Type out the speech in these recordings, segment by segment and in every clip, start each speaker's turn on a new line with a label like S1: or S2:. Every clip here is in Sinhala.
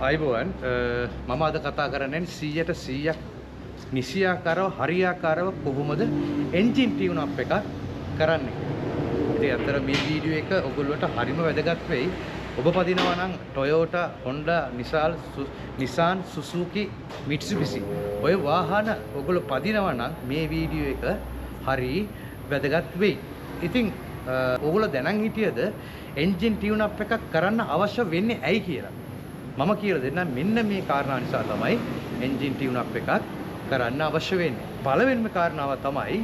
S1: අයිබෝවන් මම අද කතා කරන්නේ 100% නිසියාකාරව හරියාකාරව කොහොමද එන්ජින් ටියුන් අප් එකක් කරන්නේ. ඉතින් අතර මේ වීඩියෝ එක ඔයගොල්ලන්ට හරිම වැදගත් වෙයි. ඔබ පදිනවා නම් Toyota, Honda, Nissan, Suzuki, Mitsubishi ඔය වාහන ඔයගොල්ලෝ පදිනවා නම් මේ වීඩියෝ එක හරි වැදගත් වෙයි. ඉතින් ඔයගොල්ලෝ දැනන් හිටියද එන්ජින් ටියුන් අප් එකක් කරන්න අවශ්‍ය වෙන්නේ ඇයි කියලා? මම කියලා දෙන්නම් මෙන්න මේ කාරණා නිසා තමයි එන්ජින් ටියුන් අප් එකක් කරන්න අවශ්‍ය වෙන්නේ. පළවෙනිම කාරණාව තමයි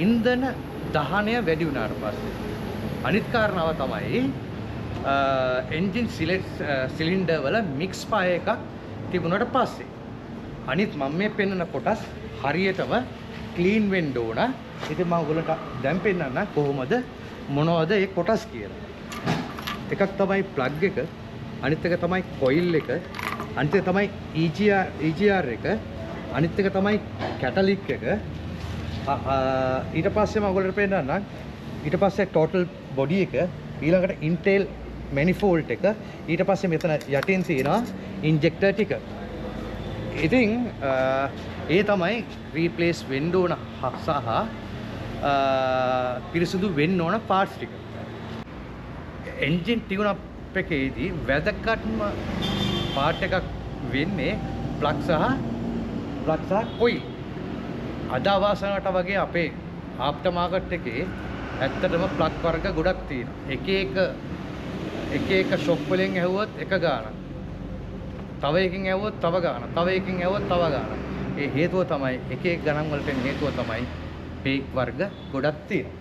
S1: ඉන්ධන දහනය වැඩි වුණාට පස්සේ. අනිත් කාරණාව තමයි එන්ජින් සිලින්ඩර් වල මික්ස් පාය එකක් තිබුණාට පස්සේ. අනිත් මම මේ පෙන්වන කොටස් හරියටම ක්ලීන් වෙන්න ඕන. ඉතින් මම ඔයගොල්ලන්ට දැන් පෙන්නන්න කොහොමද මොනවද ඒ කොටස් කියලා. එකක් තමයි ප්ලග් එක, අනිත් එක තමයි කොයිල් එක, අනිත් එක තමයි EGR එක, අනිත් එක තමයි කැටලික් එක. ඊට පස්සේ මම ඔයගොල්ලන්ට පෙන්නන්නම් ඊට පස්සේ ටෝටල් බොඩි එක, ඊළඟට ඉන්ටෙල් මැනිෆෝල්ඩ් එක, ඊට පස්සේ මෙතන යටින් තියෙනවා ඉන්ජෙක්ටර් ටික. ඉතින් ඒ තමයි රීප්ලේස් වෙන්න ඕන සහ පිරිසුදු වෙන්න ඕන පාර්ට්ස් ටික. එන්ජින් ටියුන් අප් එකේදී වැදගත්ම පාර්ට් එකක් වෙන්නේ ප්ලග් සහ කොයිල්. අද අවසානට වගේ අපේ ආෆ්ටර් මාකට් එකේ ඇත්තටම ප්ලග් වර්ග ගොඩක් තියෙනවා. එක එක ෂොප් වලින් ඇහුවොත් එක ගාණක්. තව එකකින් ඇහුවොත් තව ගාණක්. තව එකකින් ඇහුවොත් තව ගාණක්. ඒ හේතුව තමයි එක ගණන් වලට එන හේතුව තමයි පේක් වර්ග ගොඩක් තියෙනවා.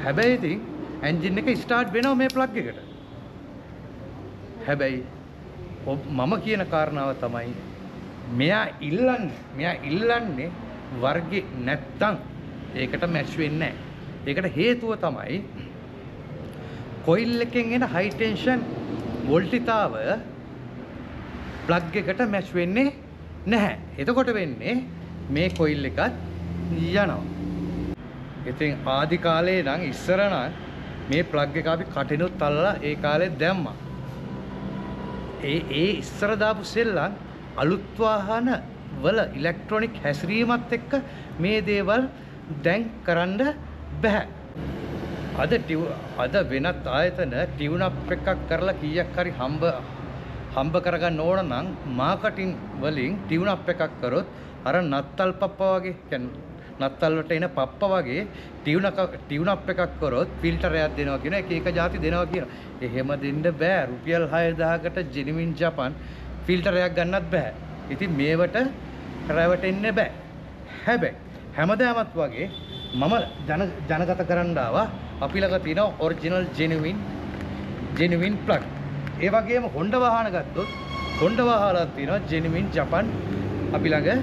S1: හැබැයි ඉතින් එන්ජින් එක ස්ටාර්ට් වෙනවා මේ ප්ලග් එකට. හැබැයි මම කියන කාරණාව තමයි මෙයා ඉල්ලන්නේ වර්ගේ නැත්තම් ඒකට මැච් වෙන්නේ නැහැ. ඒකට හේතුව තමයි කොයිල් එකෙන් එන හයි ටෙන්ෂන් වෝල්ටිතාව ප්ලග් එකට මැච් වෙන්නේ නැහැ. එතකොට වෙන්නේ මේ කොයිල් එකත් යනවා. ඉතින් ආදි කාලේ නම් ඉස්සර නම් මේ ප්ලග් එක අපි කටිනුත් අල්ලලා ඒ කාලේ දැම්මා. ඒ ඉස්සර දාපු සෙල්ලම් අලුත් වාහන වල ඉලෙක්ට්‍රොනික හැසිරීමත් එක්ක මේ දේවල් දැන් කරන්න බෑ. අද වෙනත් ආයතන ටියුන් අප් එකක් කරලා කීයක් හරි හම්බ කරගන්න ඕන නම් මාකටිං වලින් ටියුන් අප් එකක් කරොත් අර නත්තල් පප්පා වගේ කියන්නේ නත්තල් වලට එන පප්පා වගේ ටියුන් අප් එකක් කරොත් ෆිල්ටරයක් දෙනවා කියන එක જાති දෙනවා කියන. එහෙම දෙන්න බෑ. රුපියල් 6000කට ජෙනුවින් ජපන් ෆිල්ටරයක් ගන්නත් බෑ. ඉතින් මේවට රැවටෙන්න බෑ. හැබැයි හැමදාමත් වගේ මම ජනගත කරන්න ආවා අපි ළඟ තියෙන ඔරිජිනල් ජෙනුවින් ප්ලග්. ඒ වගේම Honda වාහන ගත්තොත් Honda වාහනක් තියෙනවා ජෙනුවින් ජපන් අපි ළඟ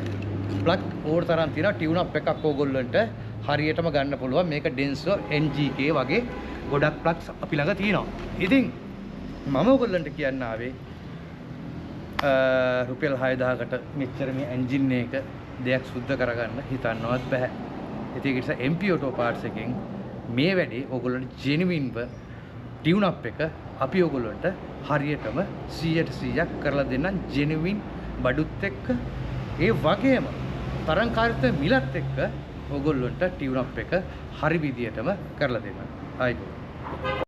S1: ප්ලග් ඕර තරම් තියෙනවා ටියුන් අප් එකක් ඕගොල්ලන්ට හරියටම ගන්න පුළුවන්. මේක Denso NGK වගේ ගොඩක් ප්ලග්ස් අපි ළඟ තියෙනවා. ඉතින් මම ඕගොල්ලන්ට කියන්න ආවේ රුපියල් 6000කට මෙච්චර මේ එන්ජින් එක දෙයක් සුද්ධ කරගන්න හිතන්නවත් බෑ. ඉතින් ඒක නිසා MP Auto Parts එකෙන් මේ වැඩේ ඕගොල්ලන්ට ජෙනුවින්ව ටියුන් අප් එක අපි ඕගොල්ලන්ට හරියටම 100% කරලා දෙන්නම් ජෙනුවින් බඩුත් එක්ක. ඒ වගේම තරංකාරීත්ව මිලත් එක්ක ඕගොල්ලන්ට ටියුන් අප් එක හරි විදියටම කරලා දෙන්නම්. ආයිබෝ.